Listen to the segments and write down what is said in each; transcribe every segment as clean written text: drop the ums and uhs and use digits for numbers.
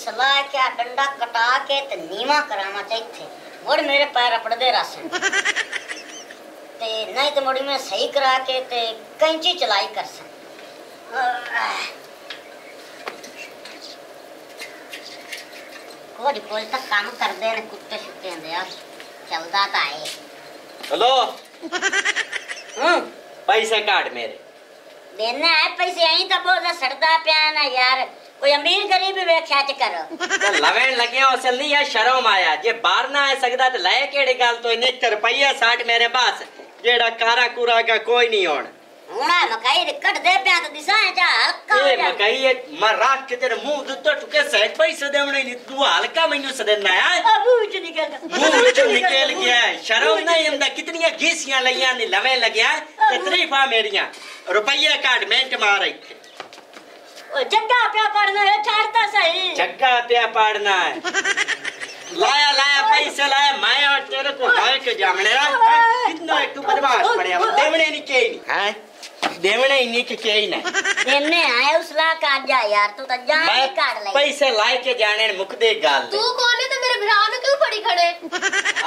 सलाह क्या डंडा कटा के ते नीवा कराना चाहिए मुड़ मेरे पैर अपड़दे रसन ते नहीं तो मुड़ी में सही करा के ते कैंची चलाई कर सन कोई कोई तक काम कर दे ने कुत्ते शुत्ते दे यार चलदा ता है। हेलो पैसे काट मेरे देना है पैसे आई तो बहुत सड़दा पिया ना यार कोई अमीर गरीब वे ख्याच करो तो लवेन लगे असल नहीं है शर्म आया जे बाहर ना आ सकदा ते ले केड़ी गल तो 69 रुपया 60 मेरे पास जेड़ा कारा कुरा का कोई नहीं होण हुणा मकाई कट दे पिया तो दिसा जा हल्का ए मकाई मैं राख के तेरे मुंह दुत्तो टुके सह पैसे देवणे नहीं तू हल्का मैनू सदेना है मुंह च निकल गया शर्म नहीं आंदा कितनी घीसियां लईयां ने लवे लगया ते तरीफा मेरियां रुपया काट मिनट मार आई ओ जग्गा पे पड़ना है छाड़ता सही जग्गा पे पड़ना है लाया लाया पैसे लाया मैं और तेरे को भाई के जामने कितना एक तू बदमाश पड़े देवणे नहीं के हैं देवणे नहीं के नहीं देने आए उसला काट जा यार तू तो जान ही काट ले पैसे लाए के जाने मुकदे गाल तू कौन है तो मेरे भरा में क्यों पड़ी खड़े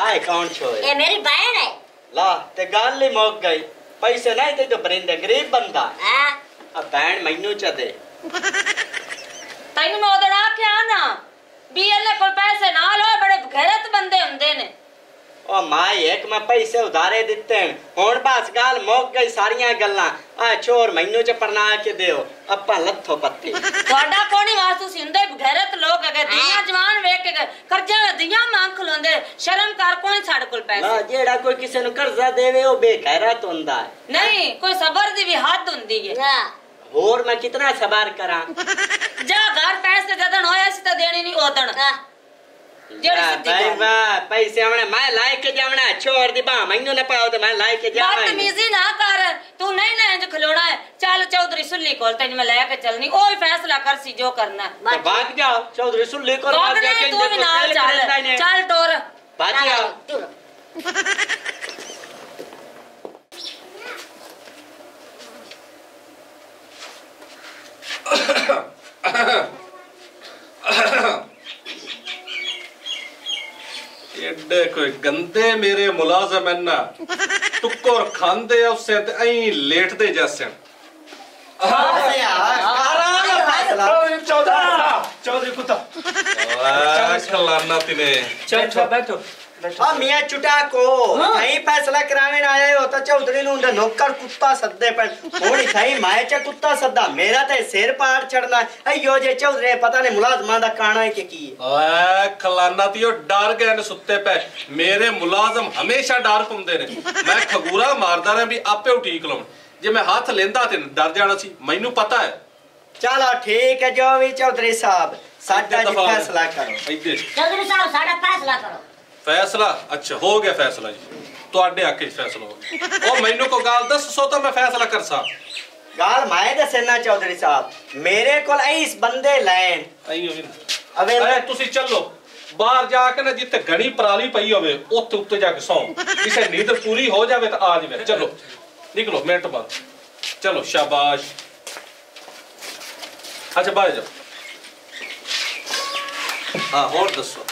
आए कौन छोए ये मेरी बहन है ला ते गाल ले मोक गई पैसे नहीं ते तो बरिंदे गरीब बंदा हां अब बहन मैनू च दे तैनू मोदड़ा क्या ना बीएलए को पैसे ना लो बड़े गैरत बंदे हुंदे ने ओ मां एक मैं पैसे उधारे दिते हैं हुन बस गाल मोक गई सारियां गल्लां आ चोर मैनू च परना के देओ अपा लथो पत्ती ਤੁਹਾਡਾ कोनी वास्तु सिंधे गैरत लोग अगे दियां जवान वेख के कर्जा दियां मांग खलोंदे शर्म कर कोई साडे कोल पैसे ना जेड़ा कोई किसी नु कर्जा देवे ओ बेगैरत हुंदा है नहीं कोई सबर दी भी हद हुंदी है हां और मैं कितना सबर करा जा घर पैसे जदन होया सी त देनी नहीं ओदन जेड़ी सिद्धी भाई वाह पैसे हमने मैं लाए के जावना छोर दी बा मैनू न पाओ तो मैं लाए के जावना बदतमीजी ना कर तू नहीं ना इंज खलोना है चल चौधरी सुल्ली कोल तैਨੂੰ मैं लेके चलनी ओही फैसला कर सी जो करना तो भाग जाओ चौधरी सुल्ली कोल भाग जा के तू भी नाल चल चल टोर भाग जाओ एडे कोई गंदे मेरे मुलाजम है ना टुक्कर खांदे उससे ऐ लेटते जैसे चौधरी कुत्ता खलाना तिने बैठो मियां चुटा को नहीं फैसला करावे आए हो तो चौधरी नु नौकर कुत्ता सद्दे पर थोड़ी थई माए च कुत्ता सद्दा मेरा ते सिर पाड़ चढ़ना अयो जे चौधरी पता नहीं मुलाजमां दा काना है कि की ओए खलाना तियो डर गए ने सुत्ते पे मेरे मुलाजम हमेशा डर पुंदे ने मैं खगूरा मारदा रहा भी आपे उठीक लऊं जे मैं हाथ लेंदा ते डर जाना सी मैनू पता है चलो ठीक है जो भी चौधरी साहब साडा फैसला करो चौधरी साहब साडा फैसला करो फैसला अच्छा हो गया फैसला जी ਤੁਹਾਡੇ हक फैसला हो गया ओ मैनू को गाल दस सो तो मैं फैसला कर सा गाल मैं दसना चौधरी साहब मेरे को इस बंदे लैन अबे तुसी चलो बाहर जाके ना जिथे घनी पराली पई होवे उत्ते उत्ते जाके सौ किसे नींद पूरी हो जावे तो आ जावे चलो निकलो मिनट बाद चलो शाबाश अच्छा बाहर जाओ हाँ और दसो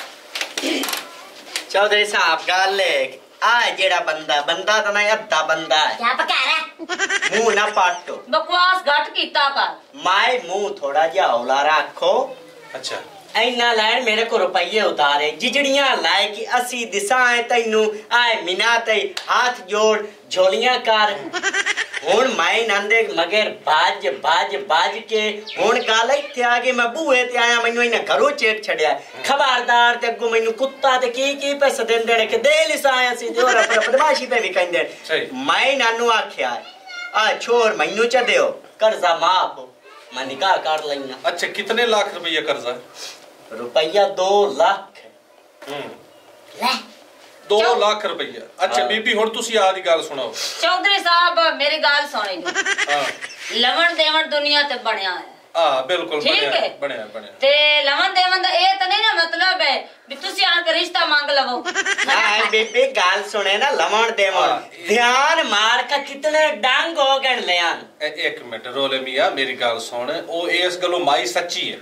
चौधरी साहब गाल ले आ जेड़ा बंदा बंदा तो नहीं अद्धा बंदा है क्या पका रहा मुंह ना पाटो बकवास घट कीता कर माए मुंह थोड़ा जा हौला रखो अच्छा ऐना लैन मेरे को रुपये उतारे जिजड़ियां लाए कि असी दिशा है तैनू आए मिना तई हाथ जोड़ झोलियां कर हुन मैं नंदे मगर बाज बाज बाज के हुन गाल इत्थे आगे मैं बूहे ते आया मैनू इना घरों चेक छड़या खबरदार ते अगो मैनू कुत्ता ते की पैसे देंदे ने के दे लिसा आया सी जो पर बदमाशी पे भी कहंदे मैं नानू आख्या आ छोर मैनू च देओ कर्जा माफ मैं निकाह कर लईना अच्छा कितने लाख रुपया कर्जा रुपया 2 लाख ले 2 लाख रुपया अच्छा बीबी हुन तुसी आ दी गल सुनाओ चौधरी साहब मेरी गल सुने हां लवण देवण दुनिया ते बनया है हां बिल्कुल बनया ते लवण देवण दा ए त नहीं ना मतलब है भी तुसी आन के रिश्ता मांग लवो हां बीबी गल सुने ना लवण देवण ध्यान मार का कितने डांग हो गए ले आन एक मिनट रोले मियां मेरी गल सुन ओ इस गलो माई सच्ची है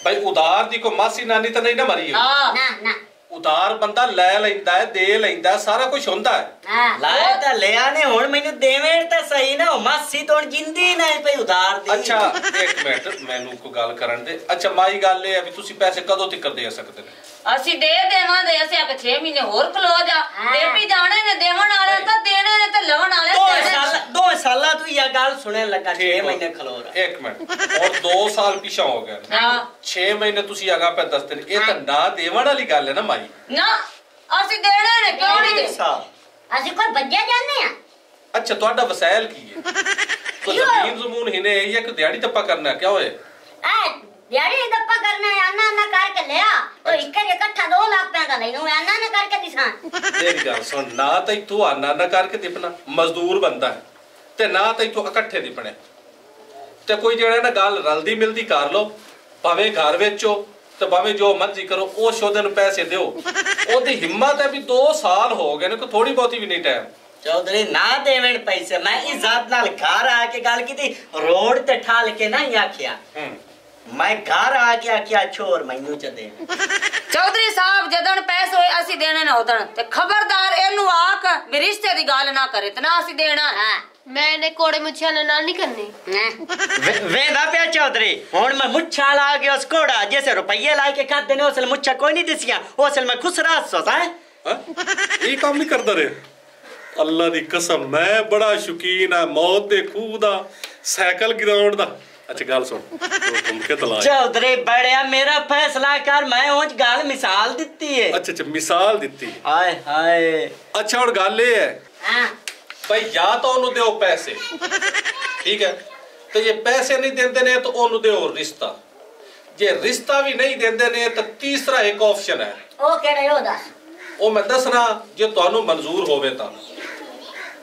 भाई उधार दी को मासी नानी तो नहीं ना मरी है। हां ना ना उधार बंदा ले लेंदा है, दे लेंदा है, सारा कुछ होंदा है। हाँ लाया ਤਾਂ ਲਿਆ ਨੇ ਹੁਣ ਮੈਨੂੰ ਦੇਵੇਂ ਤਾਂ ਸਹੀ ਨਾ ਮਾਸੀ ਤੋਂ ਜਿੰਦੀ ਨਹੀਂ ਪਈ ਉਧਾਰ ਦੀ। अच्छा एक मिनट मैनू को गल करन दे। अच्छा माई गल है अभी तुसी पैसे कदों तक दे सकते ने? ਅਸੀਂ ਦੇ ਦੇਵਾਂਗੇ ਅਸੀਂ ਆਪ 6 ਮਹੀਨੇ ਹੋਰ ਖਲੋ ਜਾ ਬੇਬੀ ਜਾਣੇ ਨੇ ਦੇਵਣ ਵਾਲੇ ਤਾਂ ਦੇਣੇ ਨੇ ਤੇ ਲਵਣ ਵਾਲੇ दो साल तू ये गल सुने लगा 6 महीने खलो रहा। एक मिनट और 2 साल पीछा हो गए। हां 6 महीने तुसी आगा पे दसते ने, ये तो ना देवण वाली गल है ना माई। ਨਾ ਅਸੀਂ ਦੇਣੇ ਨੇ ਕਿਉਂ ਨਹੀਂ ਦੇ ਅਸੀਂ ਕੋਈ ਬੱਜਿਆ ਜਾਂਦੇ ਆ। अच्छा ਤੁਹਾਡਾ ਵਸੈਲ ਕੀ ਹੈ? तो ਜ਼ਮੀਨ ਜ਼ਮੂਨ हिने या कि दिहाड़ी टप्पा करना है क्या होए? ਆ ਦਿਹਾੜੀ ਦੱਪਾ ਕਰਨਾ ਹੈ ਆਨਾ ਨਾ ਕਰਕੇ ਲਿਆ ਤੋ ਇੱਕ ਇਕੱਠਾ 2 ਲੱਖ ਪੈਂਦਾ ਲੈ ਨੂੰ ਆਨਾ ਨਾ ਕਰਕੇ ਦਿਸਾਂ। मेरी गल सुन, ना तो तू आना ना करके दिपना मजदूर बनता है ते ना तो तू इकट्ठे दिपने ते कोई जेड़ा ना गल रलदी मिलदी कर लो, भावे घर बेचो ते भावे जो मर्जी करो, ओ शोदे नु पैसे दियो। ओदी हिम्मत है भी 2 साल हो गए ने, कोई थोड़ी बहुती भी नहीं टाइम। चौधरी ना देवें पैसे, मैं इज्जत नाल घर आके गल की रोड ते ठाल के ना आखिया मैं घर आके आखिया छोर मैनू च दे। ਚੌਧਰੀ ਸਾਹਿਬ ਜਦੋਂ ਪੈਸੇ ਹੋਏ ਅਸੀਂ ਦੇਣੇ ਨਾ ਉਦਣ ਤੇ ਖਬਰਦਾਰ ਇਹਨੂੰ ਆਖ ਵੀ ਰਿਸ਼ਤੇ ਦੀ ਗੱਲ ਨਾ ਕਰੇ ਤੇ ਨਾ ਅਸੀਂ ਦੇਣਾ। ਹਾਂ मैंने कोड़े मुछिया ना नहीं करनी। वेंदा पे चौधरी हुन मैं मुच्छा ला के उस कोड़ा जैसे रुपये ला के खाते ने उसल मुच्छा कोई नहीं दिसिया उसल में खुसरा सोता है। ये काम नहीं करदा रे अल्लाह दी कसम, मैं बड़ा शौकीन है मौत दे खूह दा, साइकिल ग्राउंड दा। अच्छा गल सुन तुम के तला चौधरी बड़िया मेरा फैसला कर, मैं उंज गल मिसाल दित्ती है। अच्छा अच्छा मिसाल दित्ती। हाय हाय अच्छा और गल ये है हाँ भाई या तो ओनू दियो पैसे, ठीक है, तो ये पैसे नहीं देंदे ने तो ओनू दियो रिश्ता, जे रिश्ता भी नहीं देंदे ने तो तीसरा एक ऑप्शन है। ਉਹ ਕਿਹੜਾ ਉਹ ਦੱਸ। ਉਹ ਮੈਂ ਦੱਸਣਾ ਜੇ ਤੁਹਾਨੂੰ ਮਨਜ਼ੂਰ ਹੋਵੇ ਤਾਂ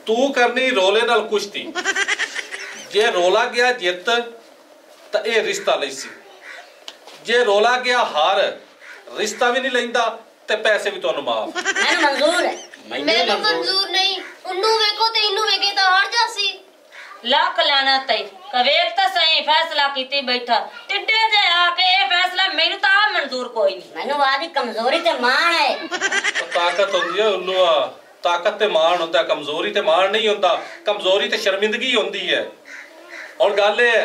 ਤੂੰ ਕਰਨੀ ਰੋਲੇ ਨਾਲ ਕੁਸ਼ਤੀ, ਜੇ ਰੋਲਾ ਗਿਆ ਜਿੱਤ ਤਾਂ ਇਹ ਰਿਸ਼ਤਾ ਲਈ ਸੀ, ਜੇ ਰੋਲਾ ਗਿਆ ਹਾਰ ਰਿਸ਼ਤਾ ਵੀ ਨਹੀਂ ਲੈਂਦਾ ਤੇ ਪੈਸੇ ਵੀ ਤੁਹਾਨੂੰ ਮਾਫ। ਮੈਨੂੰ ਮਨਜ਼ੂਰ ਹੈ। मैंने मंजूर नहीं उन्नू वेखो ते इन्नू वेखे तो हट जासी। ਲੱਖ ਲਾਣਾ ਤਈ ਕਵੇਕ ਤਾਂ ਸਹੀ ਫੈਸਲਾ ਕੀਤੀ ਬੈਠਾ ਟਿੱਡੇ ਜੇ ਆ ਕੇ ਇਹ ਫੈਸਲਾ ਮੈਨੂੰ ਤਾਂ ਆਪ ਮਨਜ਼ੂਰ ਕੋਈ ਨਹੀਂ। ਮੈਨੂੰ ਆਦੀ ਕਮਜ਼ੋਰੀ ਤੇ ਮਾਣ ਹੈ। ਤਾਕਤ ਹੁੰਦੀ ਹੈ ਉਹਨੂੰ, ਤਾਕਤ ਤੇ ਮਾਣ ਹੁੰਦਾ, ਕਮਜ਼ੋਰੀ ਤੇ ਮਾਣ ਨਹੀਂ ਹੁੰਦਾ, ਕਮਜ਼ੋਰੀ ਤੇ ਸ਼ਰਮਿੰਦਗੀ ਹੁੰਦੀ ਹੈ। ਹੁਣ ਗੱਲ ਇਹ ਹੈ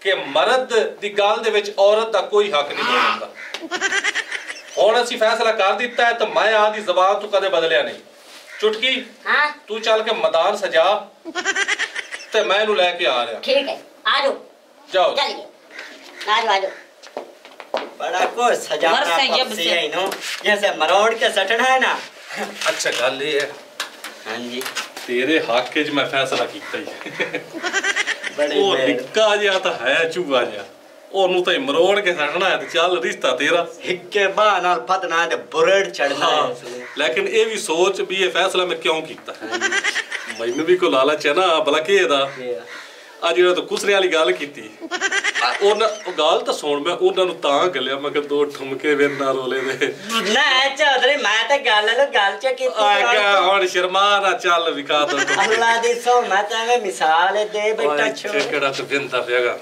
ਕਿ ਮਰਦ ਦੀ ਗੱਲ ਦੇ ਵਿੱਚ ਔਰਤ ਦਾ ਕੋਈ ਹੱਕ ਨਹੀਂ ਬਣਦਾ। ਹੁਣ ਅਸੀਂ ਫੈਸਲਾ ਕਰ ਦਿੱਤਾ ਹੈ ਤਾਂ ਮੈਂ ਆਦੀ ਜ਼ਬਾਨ ਤੋਂ ਕਦੇ ਬਦਲਿਆ ਨਹੀਂ। ਚੁਟਕੀ ਹਾਂ ਤੂੰ ਚੱਲ ਕੇ ਮੈਦਾਨ ਸਜਾ ਤੇ ਮੈਂ ਇਹਨੂੰ ਲੈ ਕੇ ਆ ਰਿਹਾ। ठीक है आ जाओ जाओ चलिए आ जाओ आ जाओ। बड़ा को सजाना मर से जब पक्षी से। है नो जैसे मरोड़ के सटना है ना। अच्छा गल ये है हाँ जी तेरे हक च मैं फैसला कीता ही बड़ी ਉਹ मेहर। ਨਿੱਕਾ ਜਿਹਾ ਤਾਂ ਹੈ ਚੂਹਾ ਜਿਹਾ, ਉਹਨੂੰ ਤਾਂ ਮਰੋੜ ਕੇ ਸੱਟਣਾ ਹੈ ਤੇ ਚੱਲ ਰਿਸ਼ਤਾ ਤੇਰਾ। हिक्के बाह नाल फतना है ते बुरड़ चढ़ना है हाँ इसलिए। लेकिन ये भी सोच भी ये फैसला मैं क्यों कीता ਮੈਨੂੰ ਵੀ ਕੋਈ ਲਾਲਚ ਹੈ ਨਾ ਭਲਾ ਕੀ ਇਹਦਾ ਆ ਜਿਹੜਾ ਤੂੰ ਕੁਸਰੇ ਵਾਲੀ ਗੱਲ ਕੀਤੀ ਉਹਨਾਂ ਉਹ ਗੱਲ ਤਾਂ ਸੁਣ ਮੈਂ ਉਹਨਾਂ ਨੂੰ ਤਾਂ ਗੱਲਿਆ ਮੈਂ ਕਿ 2 ਠੁਮਕੇ ਵੇਨਾ ਰੋਲੇ ਦੇ ना चौधरी मैं तो गल च की ਹੁਣ ਸ਼ਰਮਾ ਨਾ ਚੱਲ ਵਿਕਾ ਦੋ अल्लाह दी सो मैं तो एवें मिसाल दे बेटा छोड़ ਕਿਹੜਾ ਤੇ ਬਿੰਦਾ ਪਿਆਗਾ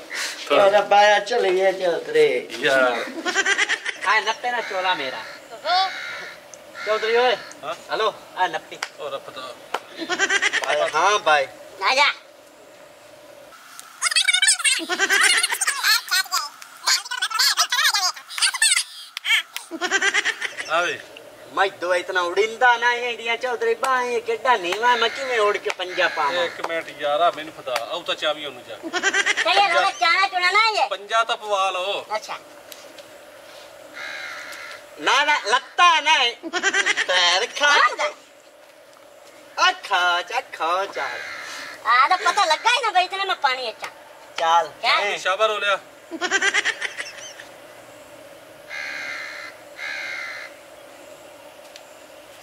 तेरा बाया चलिए चौधरी ਯਾਰ आ नप्पे ना चोला मेरा चौधरी ओए हेलो आ नप्पी और पता हाँ भाई आ जा आवे मैं दो इतना उड़िंदा ना है इंडिया चौधरी बाएं केडा नीवा मैं किवें उड़ के पंजा पावां। ਇੱਕ ਮਿੰਟ ਯਾਰਾ ਮੈਨੂੰ ਪਤਾ ਆਉ ਤਾਂ ਚਾਵੀ ਉਹਨੂੰ ਜਾ चलिए रोना चाना चुना ना ये ਪੰਜਾ ਤਾਂ ਪਵਾ ਲਓ। अच्छा ना ना लगता है ना पैर खा खा चाल आ तो पता लगा ही ना भाई इतने में पानी अच्छा चाल क्या? शाबाश हो लिया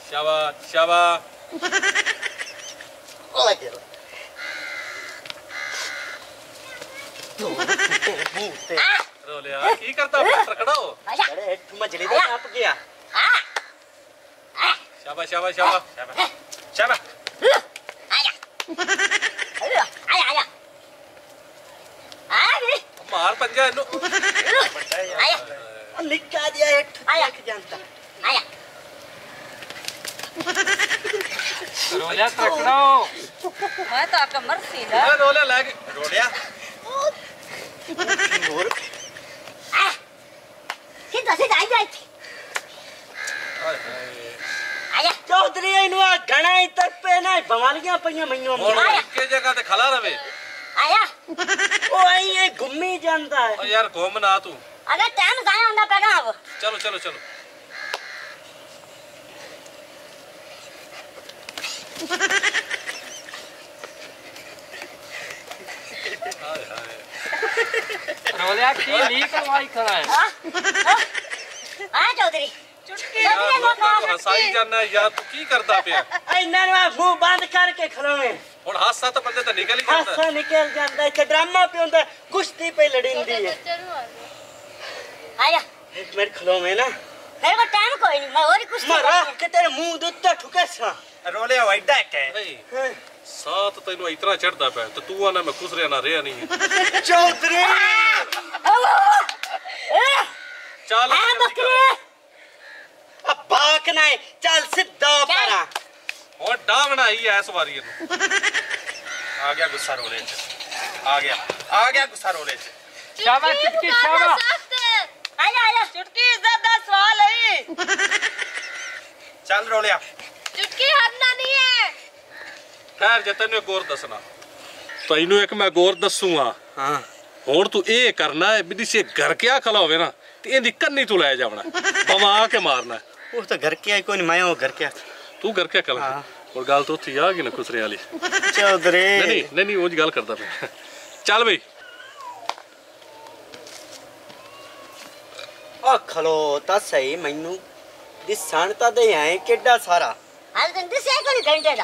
शाबाश शाबाश रो लिया की करता पकड़ो आजा अरे हेठ मछली तो टप गया। आ शाबाश शाबाश शाबाश शाबाश शाबाश आजा आजा आजा आ गई मार पंजा इन्नू आया निक्का जिहा हेठ आया। देख जानता आया रोलिया तकड़ा मैं तो आके मरसी ना ਓਏ ਰੋਲਿਆ ਲੈ ਕੇ रोलिया और सीधा सीधा आई जाए आया चौधरी इनु आ घणा ही तक पे ना बवालियां पईयां मैनू ਹੁਣ ਇੱਕੇ ਜਗ੍ਹਾ ਤੇ ਖਲਾ ਰਵੇ आया ओ आई ये घुम्मी ਜਾਂਦਾ है ਓ ਯਾਰ ਘੁੰਮ ਨਾ ਤੂੰ अगर टाइम जाया होंदा पेगा अब ਚਲੋ ਚਲੋ ਚਲੋ ਹਾਏ ਹਾਏ रोलिया की लीक वाई खड़ा है आया चौधरी चुटकी चौधरी नो ਤੂੰ ਹਸਾਈ ਜਾਨਾ ਯਾਰ ਤੂੰ ਕੀ ਕਰਦਾ ਪਿਆ ਇਹਨਾਂ ਨੂੰ ਮੂੰਹ ਬੰਦ ਕਰਕੇ ਖਲੋਵੇਂ ਹੁਣ ਹਾਸਾ ਤਾਂ ਬੰਦੇ ਤਾਂ ਨਿਕਲ ਹੀ ਜਾਂਦਾ ਹਾਸਾ ਨਿਕਲ ਜਾਂਦਾ ਇੱਥੇ ਡਰਾਮਾ ਪਿਉਂਦਾ ਕੁਸ਼ਤੀ ਪਈ ਲੜਿੰਦੀ ਹੈ आया ਇੱਕ ਮਿੰਟ ਖਲੋਵੇਂ ਨਾ मेरे को टाइम कोई नहीं मैं और ही कुछ ਮਾਰਾ ਕਿ ਤੇਰੇ ਮੂੰਹ ਦੇ ਉੱਤੇ ਠੁਕੇ ਸਾਂ रोलिया वाइडा है ਨਹੀਂ ਸਾਤ ਤੈਨੂੰ ਇਤਨਾ ਚੜਦਾ ਪਿਆ ਤੇ ਤੂੰ ਆਣਾ ਮੈਂ ਖੁਸਰਿਆ ਨਾ ਰਿਹਾ ਨਹੀਂ ਚੌਧਰੀ ਚੱਲ आ बकरी ਆ ਬਾਕ ਨਾ ਚੱਲ ਸਿੱਧਾ ਪਰਾਂ ਹੁਣ ਡਾਵਣਾ ਹੀ ਐ ਇਸ ਵਾਰੀ ਇਹਨੂੰ आ गया गुस्सा रोले आ गया गुस्सा रोले शाबाश चुटकी शाबाश आया आया चुटकी इज्जत दा सवाल है चल रोलिया चुटकी हरना नहीं है ਖੈਰ ਜੇ ਤੈਨੂੰ ਇੱਕ ਹੋਰ ਦੱਸਣਾ ਤੈਨੂੰ ਇੱਕ ਮੈਂ ਗੌਰ ਦੱਸੂਗਾ ਹਾਂ ਹੁਣ ਤੂੰ ਇਹ ਕਰਨਾ ਹੈ ਵੀ ਜੇ ਘਰ ਕਿਆ ਖਲਾ ਹੋਵੇ ਨਾ ਤੇ ਇਹਦੀ ਕੰਨੀ ਤੂੰ ਲੈ ਜਾਵਣਾ ਪਵਾ ਕੇ ਮਾਰਨਾ ਉਹ ਤਾਂ ਘਰ ਕੇ ਆਈ ਕੋਈ ਨਹੀਂ ਮੈਂ ਉਹ ਘਰ ਕੇ ਤੂੰ ਘਰ ਕਿਆ ਕਲਾ ਹਾਂ। ਹੋਰ ਗੱਲ ਤਾਂ ਉੱਥੇ ਆ ਗਈ ਨਾ ਖੁਸਰੇ ਵਾਲੀ ਚੌਧਰੀ ਨਹੀਂ ਉਹ ਜੀ ਗੱਲ ਕਰਦਾ ਪਿਆ ਚੱਲ ਬਈ ਆ ਖਲੋ ਤਾਂ ਸਹੀ ਮੈਨੂੰ ਦਿਸਣ ਤਾਂ ਦੇ ਆਏ ਕਿੱਡਾ ਸਾਰਾ आज दिन दिसे कोई घंटे दा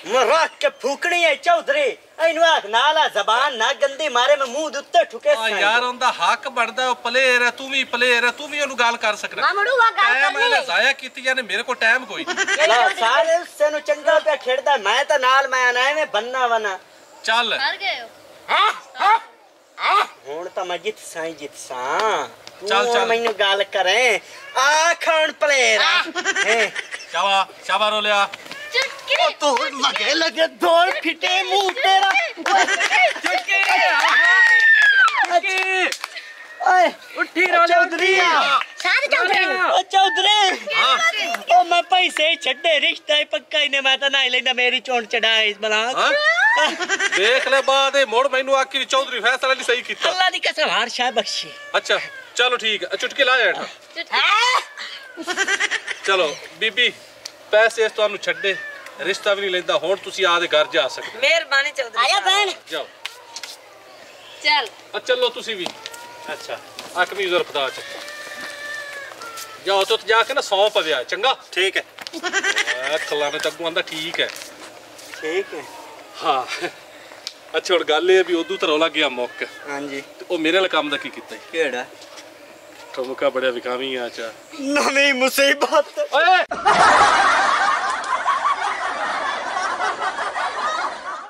ਮੈਂ ਰੱਖ ਕੇ ਫੂਕਣੀ ਹੈ ਚੌਧਰੀ ਇਹਨੂੰ ਆਖ ਨਾਲਾ ਜ਼ਬਾਨ ਨਾ ਗੰਦੀ ਮਾਰੇ ਮੈਂ ਮੂੰਹ ਦੇ ਉੱਤੇ ਠੁਕੇ ਆ ਸਾਂ ਯਾਰ ਉਹਦਾ ਹੱਕ ਬਣਦਾ ਉਹ ਪਲੇਅਰ ਹੈ ਤੂੰ ਵੀ ਪਲੇਅਰ ਹੈ ਤੂੰ ਵੀ ਉਹਨੂੰ ਗੱਲ ਕਰ ਸਕਦਾ मामड़ू वा गाल ਟਾਈਮ करनी ਇਹਨੇ है ਜ਼ਾਇਆ ਕੀਤੀ ਜਾਂਦੇ ਮੇਰੇ ਕੋਲ ਟਾਈਮ ਕੋਈ ਨਾ ਸਾਰੇ ਉਸੇ ਨੂੰ ਚੰਗਾ ਪਿਆ ਖੇਡਦਾ ਮੈਂ ਤਾਂ ਨਾਲ ਮੈਂ ਆਣਾ ਐਵੇਂ ਬੰਨਾ ਵਨਾ ਚੱਲ हार गए हो हैं हैं ਹੁਣ ਤਾਂ ਮੈਂ ਜਿੱਤ ਸਾਂ ਹੀ ਜਿੱਤ ਸਾਂ ਚੱਲ, ਚੱਲ। ਮੈਨੂੰ ਗੱਲ ਕਰੇ ਆ ਖਾਣ ਪਲੇਰ ਹੈ ਸ਼ਾਬਾ ਰੋਲਿਆ चुटकी ਤੂੰ ਲਗੇ ਦੋਲ ਫਿੱਟੇ ਮੂੰਹ ਤੇਰਾ ਓਏ उठी रोलिया ਚੌਧਰੀ साथ चौधरी ਓ ਚੌਧਰੀ ਓ ਮੈਂ ਪੈਸੇ ਛੱਡੇ ਰਿਸ਼ਤਾ ਹੀ ਪੱਕਾ ਹੀ ਨੇ ਮੈਂ ਤਾਂ ਨਾ ਲੈਂਦਾ ਮੇਰੀ ਚੋਣ ਚੜਾਏ ਇਸ ਬਲਾ ਹਾਂ ਦੇਖ ਲੈ ਬਾਅਦ ਇਹ ਮੋੜ ਮੈਨੂੰ ਆਖੀ ਵੀ ਚੌਧਰੀ ਫੈਸਲਾ ਨਹੀਂ ਸਹੀ ਕੀਤਾ ਅੱਲਾ ਦੀ ਕਸਮ ਹਾਰ ਸ਼ਾਹ ਬਖਸ਼ੀ ਅੱਛਾ ਚਲੋ ਠੀਕ ਹੈ ਚੁਟਕੀ ਲਾ ਹੇਠ ਚਲੋ ਬੀਬੀ ਪੈਸੇ ਤੁਹਾਨੂੰ ਛੱਡੇ ਰਿਸ਼ਤਾ ਵੀ ਨਹੀਂ ਲੈਂਦਾ ਹੁਣ ਤੁਸੀਂ ਆਦੇ ਘਰ ਜਾ ਸਕਦੇ मेहरबानी चौधरी आया बहन ਜਾਓ चल ਆ ਚੱਲੋ ਤੁਸੀਂ ਵੀ अच्छा ਆ ਕਮੀਜ਼ ਔਰ ਫਦਾ ਚ ਜਾਓ ਤੇ ਉੱਥੇ ਜਾ ਕੇ ਨਾ ਸੌਂ ਪਵਿਆ ਚੰਗਾ ठीक है ਖਲਾ ਨੇ ਤੱਕੂ ਆਂਦਾ ਠੀਕ ਹੈ ਠੀਕ ਹੈ ਹਾਂ ਅੱਛਾ ਹੁਣ ਗੱਲ ਇਹ ਹੈ ਵੀ ਉਦੋਂ ਤਾਂ ਰੌਲਾ ਗਿਆ ਮੁੱਕ ਹਾਂਜੀ ਤੇ ਉਹ ਮੇਰੇ ਵਾਲੇ ਕੰਮ ਦਾ ਕੀ ਕੀਤਾ ਕਿਹੜਾ ਠੁਮਕਾ ਬੜਿਆ ਵਿਕਾਵੀ ਆ ਚਾ ਨਵੀਂ ਮੁਸੀਬਤ ਓਏ